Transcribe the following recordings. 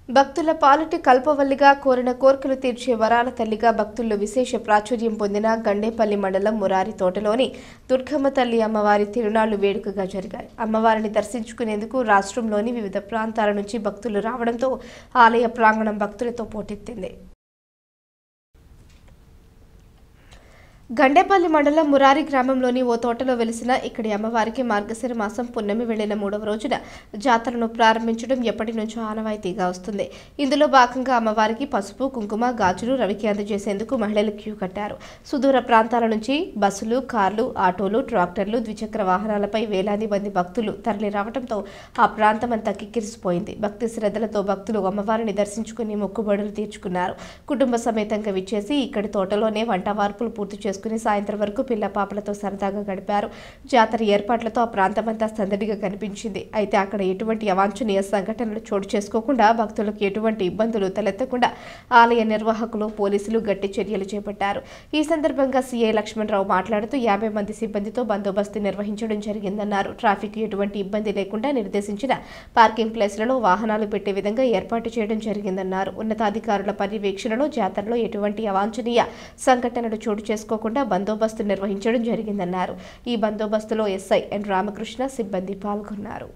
భక్తుల పాలిటి కల్పవల్లిగా కోరిన కోర్కెలు తీర్చే వరాల తల్లిగా భక్తుల్లో విశేష ప్రాచుర్యం పొందిన గండేపల్లి మండలం మురారి తోటలోని దుర్గమ్మ తల్లి అమ్మవారి తిరునాళ్లు వేడుకగా జరిగాయి. అమ్మవారిని దర్శించుకునేందుకు రాష్ట్రంలోని వివిధ ప్రాంతాల నుంచి భక్తులు రావడంతో ఆలయ ప్రాంగణం భక్తులతో పోటెత్తింది. గండేపల్లి మండలం మురారి గ్రామంలోని ఓ తోటలో వెలిసిన ఇక్కడి అమ్మవారికి మార్గశిర మాసం పున్నమి వెళ్లిన 3వ రోజున జాతరను ప్రారంభించడం ఎప్పటి నుంచో ఆనవాయితీగా వస్తుంది. ఇందులో భాగంగా అమ్మవారికి పసుపు, కుంకుమ, గాజులు, రవికి అందజేసేందుకు మహిళలు క్యూ కట్టారు. సుదూర ప్రాంతాల నుంచి బస్సులు, కార్లు, ఆటోలు, ట్రాక్టర్లు, ద్విచక్ర వాహనాలపై వేలాది మంది భక్తులు తరలి రావడంతో ఆ ప్రాంతమంతా కిక్కిరిసిపోయింది. భక్తి శ్రద్ధలతో భక్తులు అమ్మవారిని దర్శించుకుని మొక్కుబడులు తీర్చుకున్నారు. కుటుంబ సమేతంగా విచ్చేసి ఇక్కడి తోటలోనే వంట వార్పులు పూర్తి చేసుకుని సాయంత్రం వరకు పిల్ల పాపలతో సరదాగా గడిపారు. జాతర ఏర్పాట్లతో ఆ ప్రాంతమంతా సందడిగా కనిపించింది. అయితే అక్కడ ఎటువంటి అవాంఛనీయ సంఘటనలు చోటు చేసుకోకుండా భక్తులకు ఎటువంటి ఇబ్బందులు తలెత్తకుండా ఆలయ నిర్వాహకులు, పోలీసులు గట్టి చర్యలు చేపట్టారు. ఈ సందర్భంగా సీఐ లక్ష్మణరావు మాట్లాడుతూ 50 మంది సిబ్బందితో బందోబస్తు నిర్వహించడం జరిగిందన్నారు. ట్రాఫిక్ ఎటువంటి ఇబ్బంది లేకుండా నిర్దేశించిన పార్కింగ్ ప్లేస్లలో వాహనాలు పెట్టే విధంగా ఏర్పాటు చేయడం జరిగిందన్నారు. ఉన్నతాధికారుల పర్యవేక్షణలో జాతరలో ఎటువంటి అవాంఛనీయ సంఘటనలు చోటు చేసుకోకుండా బందోబస్తు నిర్వహించడం జరిగిందన్నారు. ఈ బందోబస్తులో ఎస్ఐ ఎన్ రామకృష్ణ సిబ్బంది పాల్గొన్నారు.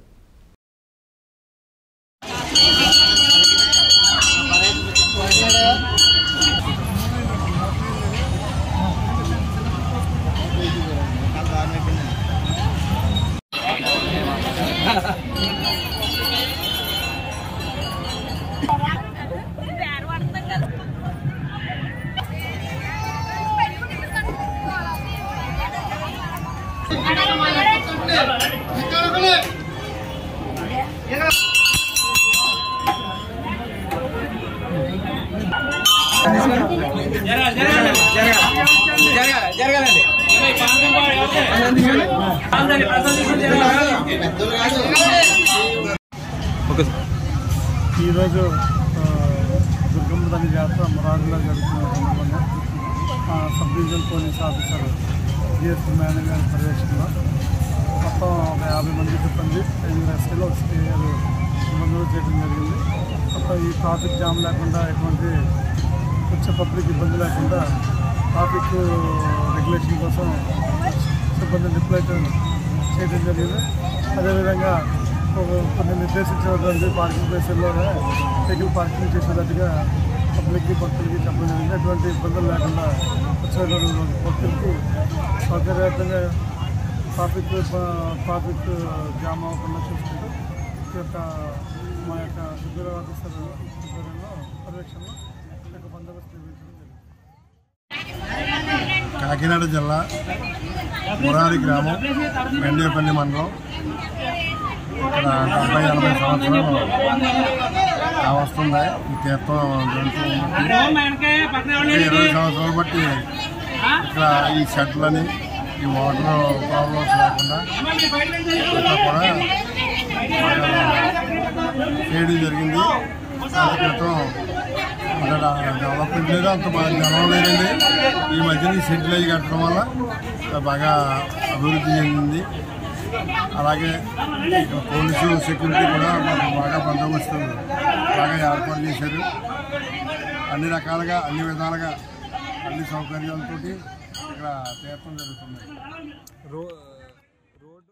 ఈరోజు దుర్గమ్మ తల్లి జాతర మురారిలో జరుగుతున్న సందర్భంగా sub divisional police officer DSP manager గారి పర్యవేక్షణలో మొత్తం ఒక 50 మంది సిబ్బంది 5 ఎస్ఐలు బందోబస్తు చేయడం జరిగింది. మొత్తం ఈ ట్రాఫిక్ జామ్ లేకుండా ఎటువంటి వచ్చే పబ్లిక్ ఇబ్బంది లేకుండా ట్రాఫిక్ రెగ్యులేషన్ కోసం సిబ్బంది డిప్లాయ్ చేయడం జరిగింది. అదేవిధంగా కొన్ని నిర్దేశించినటువంటి పార్కింగ్ ప్లేసుల్లోనే వెహికల్ పార్కింగ్ చేసేటట్టుగా పబ్లిక్కి, భక్తులకి చెప్పడం జరిగింది. ఎటువంటి ఇబ్బందులు లేకుండా వచ్చేటువంటి భక్తులకి సౌకర్యవంతంగా ట్రాఫిక్ జామ్ అవ్వకుండా చూసుకుంటూ ఈ యొక్క మా యొక్క సుదూర ఆఫీసర్ ఆధ్వర్యంలో పర్యవేక్షణలో ఈ యొక్క బందోబస్తు నిర్వహించడం జరిగింది. కాకినాడ జిల్లా మురారి గ్రామం, గండేపల్లి మండలం. ఇక్కడ 70-80 సంవత్సరాలు వస్తుంది ఈ తీర్థం జరుగుతూ ఉన్నట్టు. 20 సంవత్సరాలు బట్టి ఇక్కడ ఈ షెడ్లని, ఈ వాటర్ ప్రాబ్లమ్స్ లేకుండా ఇక్కడ కూడా చేయడం జరిగింది. క్రితం డెవలప్మెంట్ లేదు, అంత బాగా జనం లేదండి. ఈ మధ్యన ఈ షెడ్లు అవి కట్టడం వల్ల బాగా అభివృద్ధి చెందింది. అలాగే పోలీసు సెక్యూరిటీ కూడా మాకు బాగా బందోబస్తు బాగా ఏర్పాటు చేశారు. అన్ని రకాలుగా, అన్ని విధాలుగా, అన్ని సౌకర్యాలతోటి ఇక్కడ తీర్థం జరుగుతుంది.